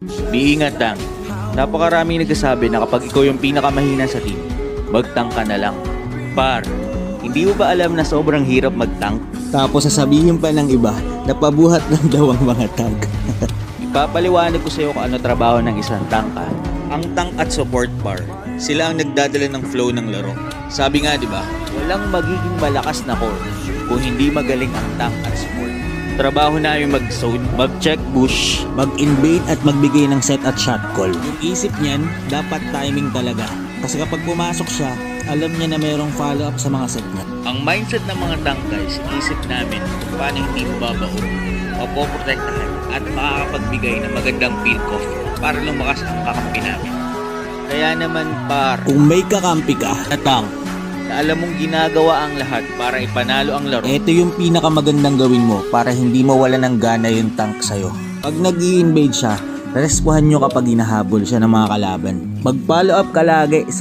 Iingat lang. Napakaraming nagsasabi na kapag ikaw yung pinakamahina sa team, mag-tank ka na lang. Par, hindi mo ba alam na sobrang hirap mag-tank? Tapos sasabihin pa ng iba na pabuhat ng daw ang mga tank. Ipapaliwanag ko sa iyo kung ano trabaho ng isang tank ha. Ang tank at support par, sila ang nagdadala ng flow ng laro. Sabi nga 'di ba, walang magiging malakas na core kung hindi magaling ang tank at support. Trabaho namin mag-zone, mag-check bush, Mag-invade at magbigay ng set at shot call. Yung isip niyan, dapat timing talaga. Kasi kapag pumasok siya, alam niya na mayroong follow-up sa mga set niya. Ang mindset ng mga tank guys, isip namin kung paano hindi mababaon, mapoprotektahan at makakapagbigay ng magandang pick-off para lumakas ang kakampi namin. Kaya naman par, Kung may kakampi ka na tank, na alam mong ginagawa ang lahat para ipanalo ang laro, ito yung pinakamagandang gawin mo para hindi mawala ng gana yung tank sa'yo. Pag nag-i-invade siya, respuhan nyo kapag hinahabol siya ng mga kalaban. Mag-follow up ka lagi sa